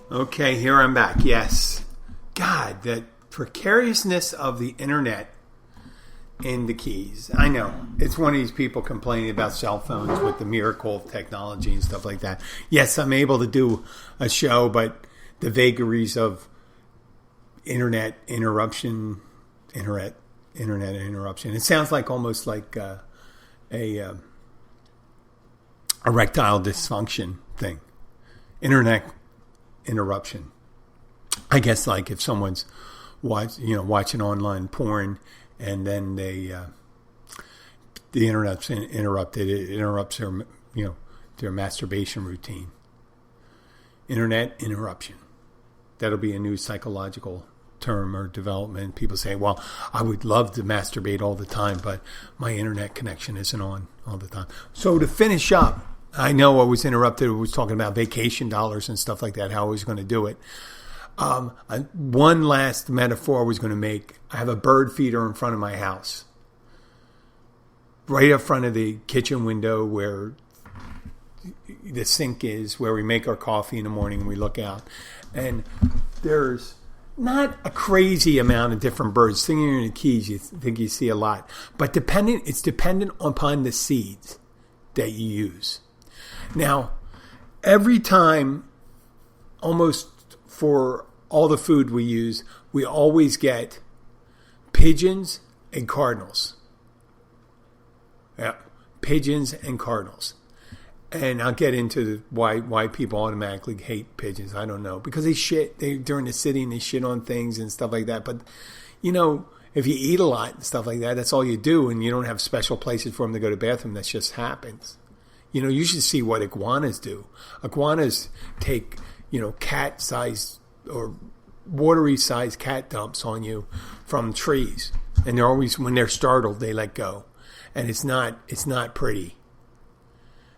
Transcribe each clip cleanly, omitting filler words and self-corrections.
Okay, here I'm back. Yes. God, the precariousness of the internet in the keys. I know. It's one of these people complaining about cell phones with the miracle of technology and stuff like that. Yes, I'm able to do a show, but the vagaries of internet interruption. It sounds like almost like a erectile dysfunction thing. Internet interruption. I guess like if someone's watching online porn and then the internet's interrupted, it interrupts their masturbation routine. Internet interruption. That'll be a new psychological term or development. People say, well, I would love to masturbate all the time, but my internet connection isn't on all the time. So to finish up, I know I was interrupted. I was talking about vacation dollars and stuff like that, how I was going to do it. One last metaphor I was going to make. I have a bird feeder in front of my house. Right up front of the kitchen window where the sink is, where we make our coffee in the morning and we look out. And there's not a crazy amount of different birds. Singing in the Keys, you think you see a lot. But it's dependent upon the seeds that you use. Now, every time, almost for all the food we use, we always get pigeons and cardinals. Yeah, pigeons and cardinals. And I'll get into why people automatically hate pigeons. I don't know. Because they shit. During the sitting, they shit on things and stuff like that. But, if you eat a lot and stuff like that, that's all you do. And you don't have special places for them to go to the bathroom. That just happens. You should see what iguanas do. Iguanas take, cat-sized or watery-sized cat dumps on you from trees. And they're always, when they're startled, they let go. And it's not pretty.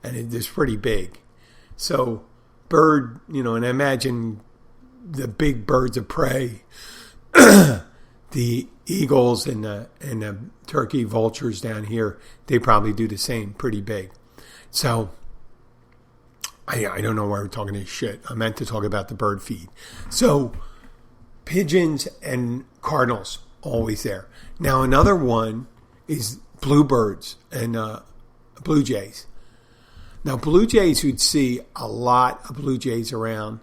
And it's pretty big. So bird, and I imagine the big birds of prey, the eagles and the turkey vultures down here, they probably do the same, pretty big. So I don't know why we're talking this shit. I meant to talk about the bird feed. So pigeons and cardinals, always there. Now another one is bluebirds and blue jays. Now, blue jays, you'd see a lot of blue jays around,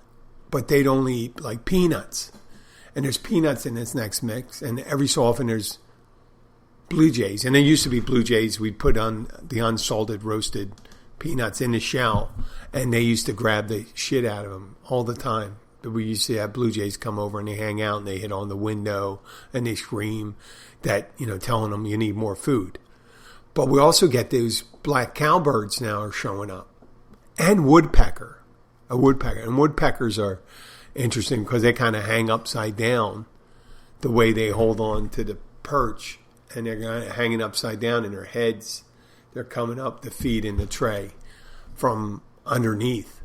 but they'd only eat like peanuts. And there's peanuts in this next mix, and every so often there's blue jays. And there used to be blue jays. We'd put on the unsalted, roasted peanuts in the shell, and they used to grab the shit out of them all the time. We used to have blue jays come over, and they hang out, and they hit on the window, and they scream that, telling them you need more food. But we also get those black cowbirds now are showing up. And a woodpecker. And woodpeckers are interesting because they kind of hang upside down the way they hold on to the perch. And they're kind of hanging upside down in their heads. They're coming up to feed in the tray from underneath,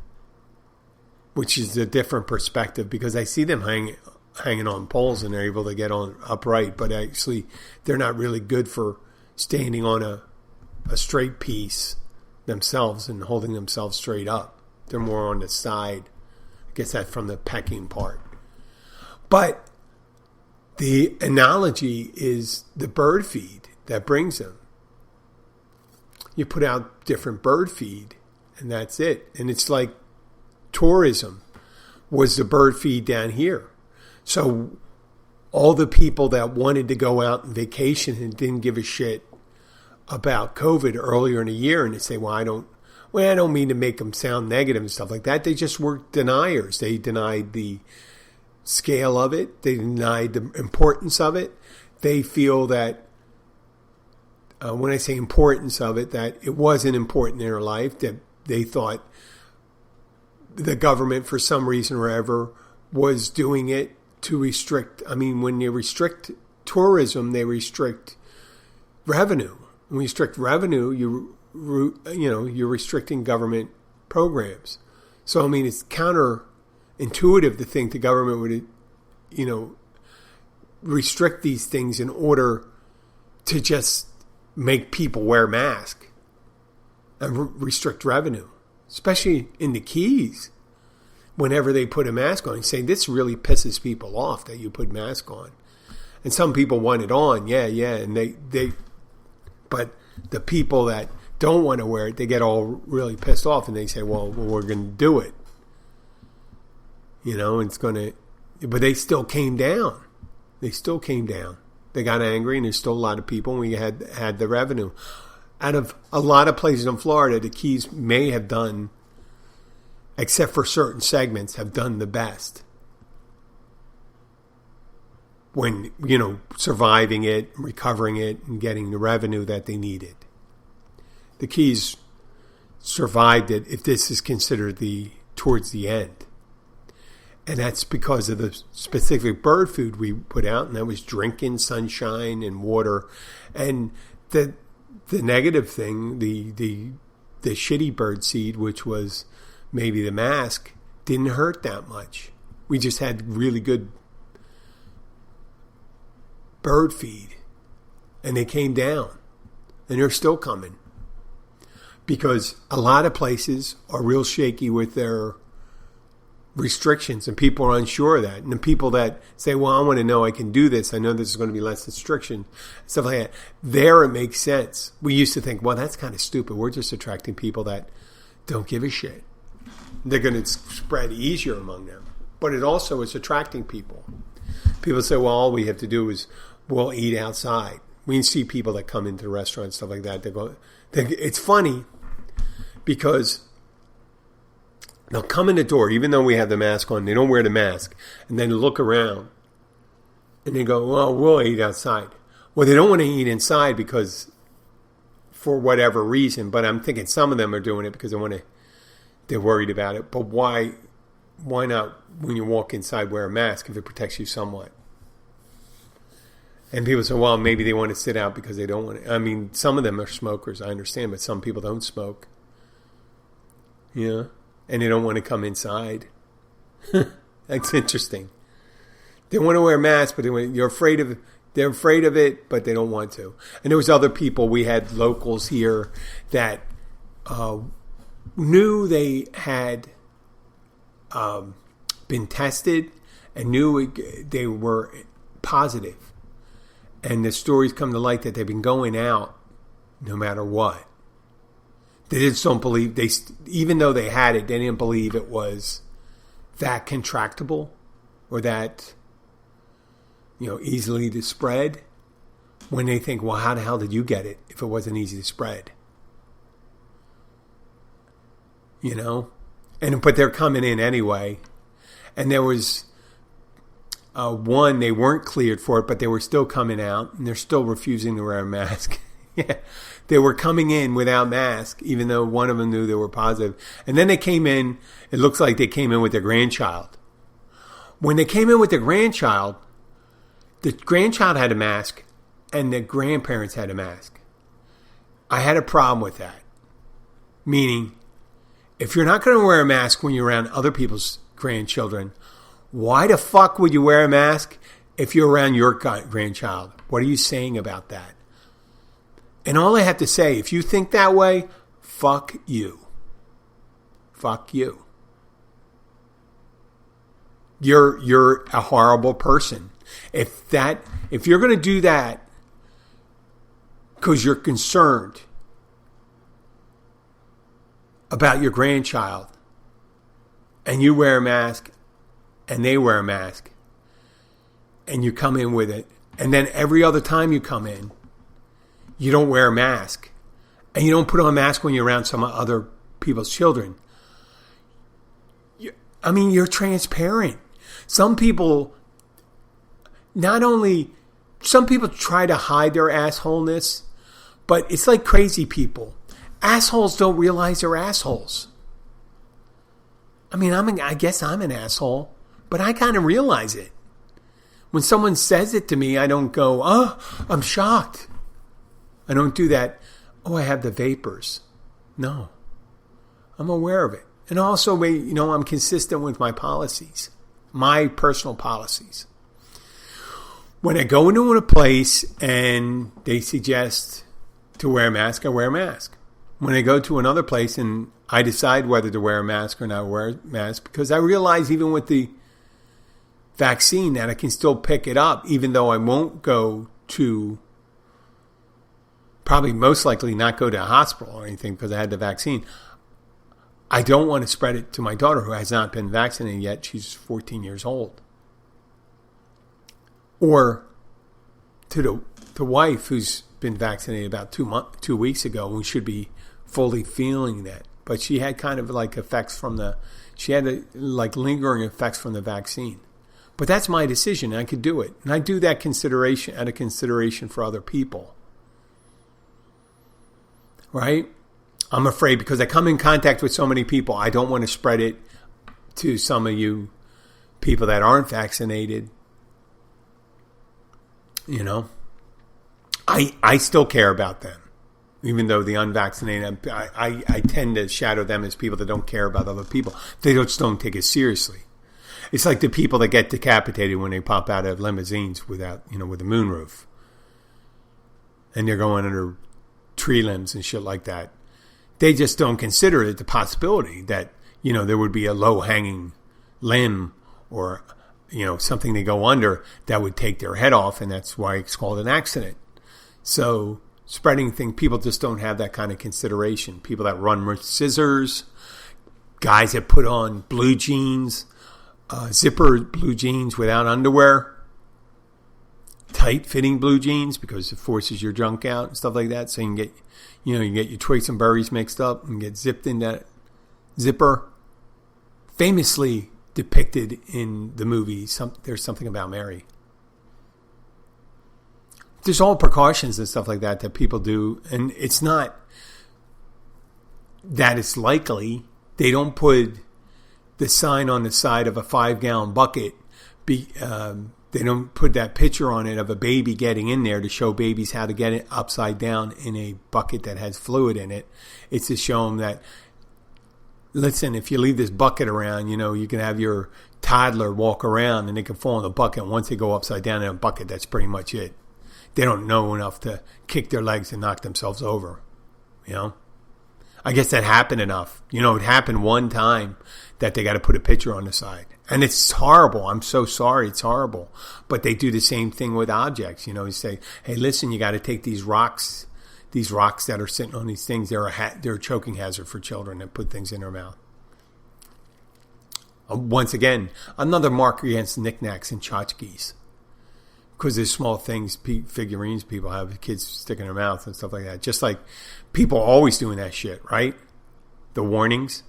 which is a different perspective because I see them hanging on poles and they're able to get on upright. But actually, they're not really good for standing on a straight piece themselves and holding themselves straight up. They're more on the side. I guess that's from the pecking part. But the analogy is the bird feed that brings them. You put out different bird feed and that's it. And it's like tourism was the bird feed down here. So all the people that wanted to go out on vacation and didn't give a shit about COVID earlier in the year, and they say, I don't mean to make them sound negative and stuff like that. They just were deniers. They denied the scale of it. They denied the importance of it. They feel that, when I say importance of it, that it wasn't important in their life, that they thought the government, for some reason or ever, was doing it to restrict. I mean, when they restrict tourism, they restrict revenue. When you restrict revenue, you're restricting government programs. So, I mean, it's counterintuitive to think the government would, restrict these things in order to just make people wear masks and restrict revenue, especially in the Keys. whenever they put a mask on, saying this really pisses people off that you put mask on. And some people want it on, yeah, and but the people that don't want to wear it, they get all really pissed off and they say, well we're going to do it. It's going to, but they still came down. They got angry, and there's still a lot of people, and we had the revenue. Out of a lot of places in Florida, the Keys may have done, except for certain segments, have done the best. When, surviving it, recovering it, and getting the revenue that they needed. The Keys survived it, if this is considered towards the end. And that's because of the specific bird food we put out, and that was drinking, sunshine, and water. And the negative thing, the shitty bird seed, which was maybe the mask, didn't hurt that much. We just had really good bird feed, and they came down, and they're still coming. Because a lot of places are real shaky with their restrictions, and people are unsure of that. And the people that say, well, I want to know I can do this, I know this is going to be less restriction, stuff like that, there it makes sense. We used to think, well, that's kind of stupid. We're just attracting people that don't give a shit. They're going to spread easier among them. But it also is attracting people. People say, well, all we have to do is we'll eat outside. We see people that come into restaurants, stuff like that. It's funny because they'll come in the door, even though we have the mask on, they don't wear the mask, and then look around, and they go, well, we'll eat outside. Well, they don't want to eat inside because, for whatever reason, but I'm thinking some of them are doing it because they're worried about it. But why not, when you walk inside, wear a mask if it protects you somewhat? And people say, well, maybe they want to sit out because they don't want to. I mean, some of them are smokers, I understand, but some people don't smoke. And they don't want to come inside. That's interesting. They want to wear masks, but they're afraid of it, but they don't want to. And there was other people. We had locals here that knew they had been tested and knew they were positive. And the stories come to light that they've been going out no matter what. They just don't believe, even though they had it, they didn't believe it was that contractable or that, easily to spread. When they think, well, how the hell did you get it if it wasn't easy to spread? But they're coming in anyway. And there was one, they weren't cleared for it, but they were still coming out, and they're still refusing to wear a mask. Yeah. They were coming in without mask, even though one of them knew they were positive. And then they came in, it looks like they came in with their grandchild. When they came in with their grandchild, the grandchild had a mask and the grandparents had a mask. I had a problem with that. Meaning, if you're not going to wear a mask when you're around other people's grandchildren, why the fuck would you wear a mask if you're around your grandchild? What are you saying about that? And all I have to say, if you think that way, fuck you. Fuck you. You're a horrible person. If you're going to do that because you're concerned about your grandchild and you wear a mask and they wear a mask and you come in with it, and then every other time you come in, you don't wear a mask, and you don't put on a mask when you're around some other people's children. You're transparent. Some people try to hide their assholeness, but it's like crazy people. Assholes don't realize they're assholes. I guess I'm an asshole, but I kind of realize it. When someone says it to me, I don't go, oh, I'm shocked. I don't do that, oh, I have the vapors. No. I'm aware of it. And also, I'm consistent with my policies, my personal policies. When I go into a place and they suggest to wear a mask, I wear a mask. when I go to another place and I decide whether to wear a mask or not wear a mask, because I realize even with the vaccine that I can still pick it up, even though I won't go to, probably most likely not go to a hospital or anything because I had the vaccine. I don't want to spread it to my daughter who has not been vaccinated yet. She's 14 years old. Or to the wife who's been vaccinated about 2 weeks ago, who should be fully feeling that. But she had kind of like effects from like lingering effects from the vaccine. But that's my decision. I could do it. And I do that out of consideration for other people. Right? I'm afraid because I come in contact with so many people, I don't want to spread it to some of you people that aren't vaccinated. You know, I still care about them, even though the unvaccinated, I tend to shadow them as people that don't care about other people. They just don't take it seriously. It's like the people that get decapitated when they pop out of limousines with a moonroof. And they're going under tree limbs and shit like that. They just don't consider it the possibility that, there would be a low-hanging limb or, something they go under that would take their head off, and that's why it's called an accident. So spreading things, people just don't have that kind of consideration. People that run with scissors, guys that put on blue jeans, zipper blue jeans without underwear, tight-fitting blue jeans because it forces your junk out and stuff like that. So you can get, you get your twigs and berries mixed up and get zipped in that zipper. Famously depicted in the movie, There's Something About Mary. There's all precautions and stuff like that people do, and it's not that it's likely. They don't put the sign on the side of a 5-gallon bucket. They don't put that picture on it of a baby getting in there to show babies how to get it upside down in a bucket that has fluid in it. It's to show them that, listen, if you leave this bucket around, you can have your toddler walk around and they can fall in the bucket. And once they go upside down in a bucket, that's pretty much it. They don't know enough to kick their legs and knock themselves over. I guess that happened enough. It happened one time that they got to put a picture on the side. And it's horrible. I'm so sorry. It's horrible. But they do the same thing with objects. You say, hey, listen, you got to take these rocks that are sitting on these things. They're a choking hazard for children that put things in their mouth. Once again, another mark against knickknacks and tchotchkes. Because there's small things, figurines people have, kids stick in their mouth and stuff like that. Just like people always doing that shit, right? The warnings.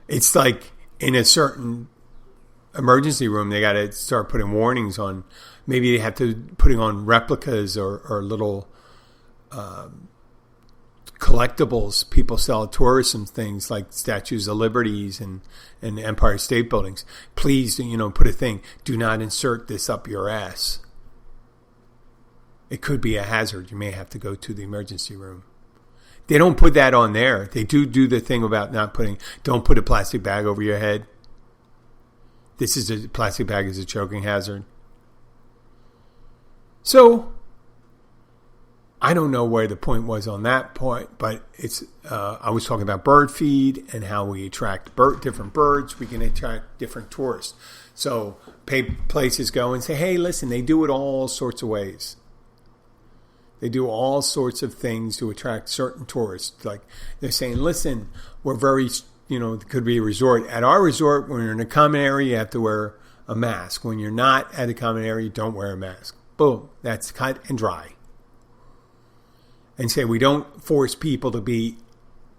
It's like in a certain emergency room, they got to start putting warnings on. Maybe they have to putting on replicas or little collectibles people sell at tourism things like statues of liberties and Empire State Buildings. Please, put a thing. Do not insert this up your ass. It could be a hazard. You may have to go to the emergency room. They don't put that on there. They do the thing about don't put a plastic bag over your head. Plastic bag is a choking hazard. So, I don't know where the point was on that point, but I was talking about bird feed and how we attract different birds. We can attract different tourists. So places go and say, hey, listen, they do it all sorts of ways. They do all sorts of things to attract certain tourists. Like they're saying, listen, we're very, it could be a resort. At our resort, when you're in a common area, you have to wear a mask. When you're not at a common area, you don't wear a mask. Boom. That's cut and dry. And say we don't force people to be,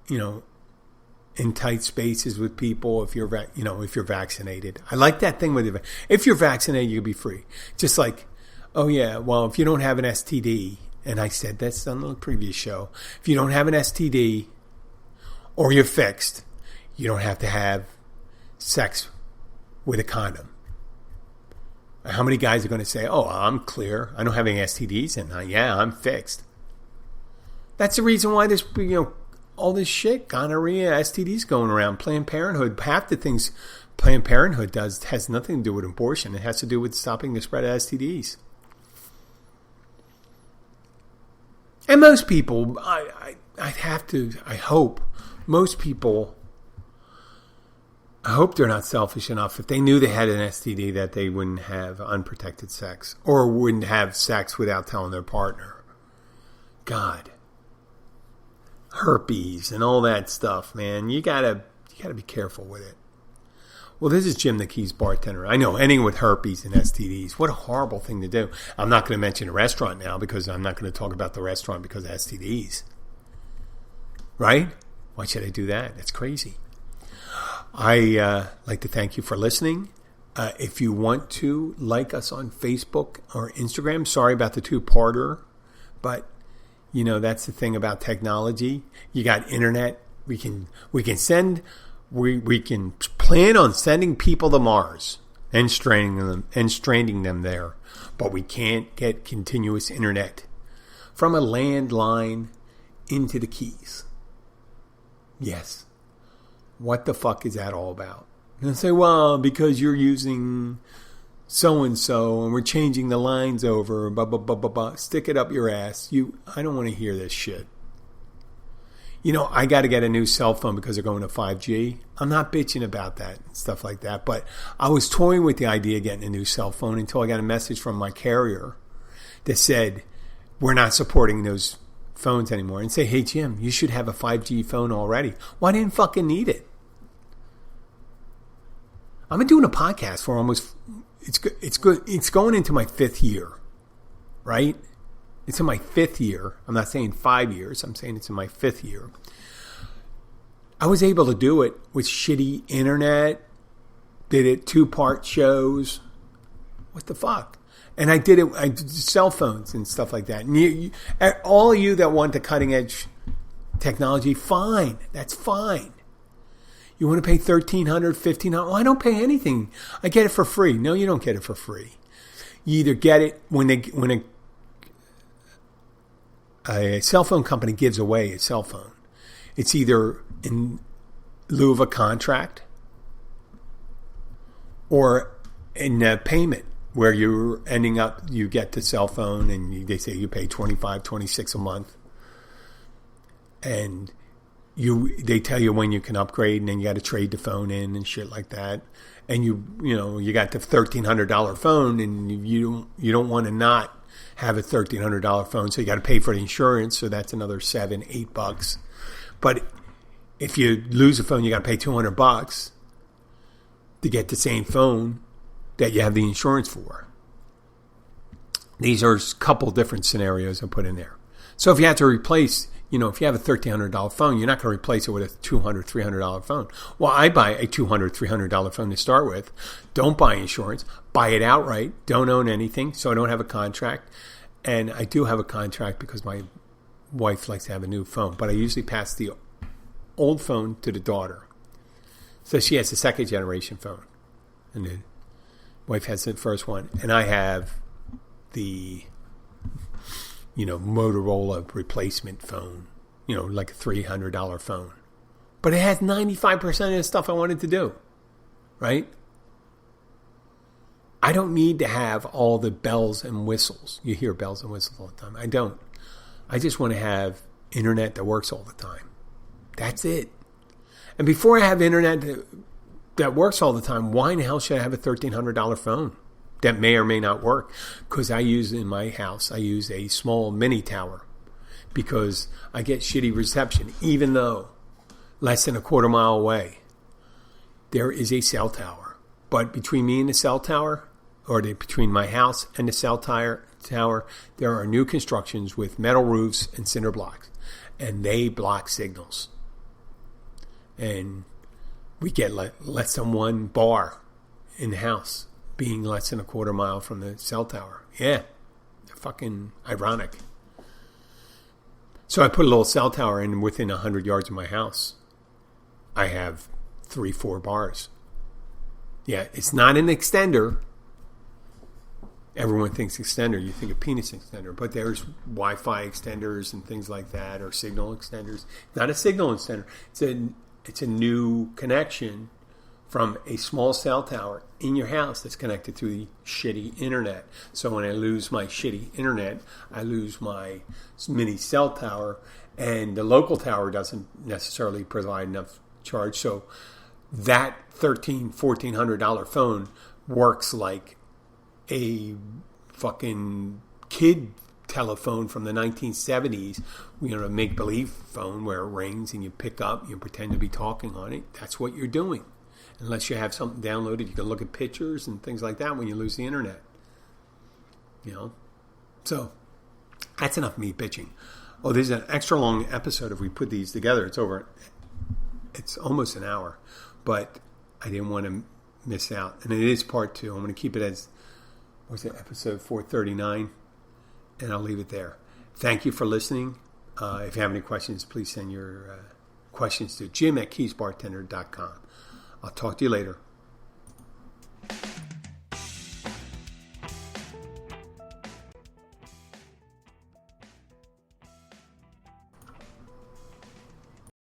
in tight spaces with people if you're vaccinated. I like that thing with if you're vaccinated, you'll be free. Just like, oh yeah, well, if you don't have an STD, and I said that's on the previous show, if you don't have an STD or you're fixed, you don't have to have sex with a condom. How many guys are going to say, oh, I'm clear, I don't have any STDs, and yeah, I'm fixed. That's the reason why there's, all this shit, gonorrhea, STDs going around. Planned Parenthood, half the things Planned Parenthood does has nothing to do with abortion. It has to do with stopping the spread of STDs. And most people, I hope, most people, I hope they're not selfish enough. If they knew they had an STD, that they wouldn't have unprotected sex or wouldn't have sex without telling their partner. God. Herpes and all that stuff, man. You gotta be careful with it. Well, this is Jim the Keys bartender. I know, anything with herpes and STDs. What a horrible thing to do. I'm not going to mention a restaurant now because I'm not going to talk about the restaurant because of STDs. Right? Why should I do that? That's crazy. I like to thank you for listening. If you want to like us on Facebook or Instagram, sorry about the two-parter, but you know that's the thing about technology. You got internet. We can plan on sending people to Mars and stranding them there, but we can't get continuous internet from a landline into the Keys. Yes. What the fuck is that all about? And I say, well, because you're using so-and-so and we're changing the lines over, blah, blah, blah, blah, blah. Stick it up your ass. I don't want to hear this shit. You know, I got to get a new cell phone because they're going to 5G. I'm not bitching about that and stuff like that. But I was toying with the idea of getting a new cell phone until I got a message from my carrier that said, we're not supporting those phones anymore. And say, hey, Jim, you should have a 5G phone already. Well, I didn't fucking need it. I've been doing a podcast for almost, it's good. It's going into my 5th year, right? It's in my 5th year. I'm not saying 5 years. I'm saying it's in my 5th year. I was able to do it with shitty internet. Did it 2-part shows. What the fuck? And I did it. I did cell phones and stuff like that. And all of you that want the cutting edge technology, fine. That's fine. You want to pay $1,300, $1,500? Well, I don't pay anything. I get it for free. No, you don't get it for free. You either get it when a cell phone company gives away a cell phone. It's either in lieu of a contract or in a payment where you're ending up, you get the cell phone and they say you pay $25, $26 a month. And they tell you when you can upgrade and then you got to trade the phone in and shit like that. And you got the $1,300 phone and you don't want to not have a $1,300 phone, so you got to pay for the insurance, so that's another $7, $8. But if you lose a phone, you got to pay $200 to get the same phone that you have the insurance for. These are a couple different scenarios I put in there. So if you have to replace, if you have a $1,300 phone, you're not going to replace it with a $200, $300 phone. Well, I buy a $200, $300 phone to start with. Don't buy insurance. Buy it outright. Don't own anything, so I don't have a contract. And I do have a contract because my wife likes to have a new phone. But I usually pass the old phone to the daughter. So she has the second generation phone. And the wife has the first one. And I have the Motorola replacement phone, like a $300 phone. But it has 95% of the stuff I wanted to do, right? I don't need to have all the bells and whistles. You hear bells and whistles all the time. I don't. I just want to have internet that works all the time. That's it. And before I have internet that works all the time, why in the hell should I have a $1,300 phone? That may or may not work, because in my house, I use a small mini tower because I get shitty reception, even though less than a quarter mile away, there is a cell tower. But between me and the cell tower, or between my house and the cell tower, there are new constructions with metal roofs and cinder blocks, and they block signals. And we get less than one bar in the house, being less than a quarter mile from the cell tower. Yeah, fucking ironic. So I put a little cell tower in within 100 yards of my house. I have 3-4 bars. Yeah, it's not an extender. Everyone thinks extender. You think a penis extender. But there's Wi-Fi extenders and things like that, or signal extenders. Not a signal extender. It's a new connection from a small cell tower in your house that's connected to the shitty internet. So when I lose my shitty internet, I lose my mini cell tower, and the local tower doesn't necessarily provide enough charge. So that $1,400 phone works like a fucking kid telephone from the 1970s, a make-believe phone where it rings and you pick up, you pretend to be talking on it. That's what you're doing. Unless you have something downloaded, you can look at pictures and things like that when you lose the internet. So that's enough of me bitching. Oh, there's an extra long episode if we put these together. It's almost an hour, but I didn't want to miss out. And it is part 2. I'm going to keep it as, episode 439, and I'll leave it there. Thank you for listening. If you have any questions, please send your questions to jim@keysbartender.com. I'll talk to you later.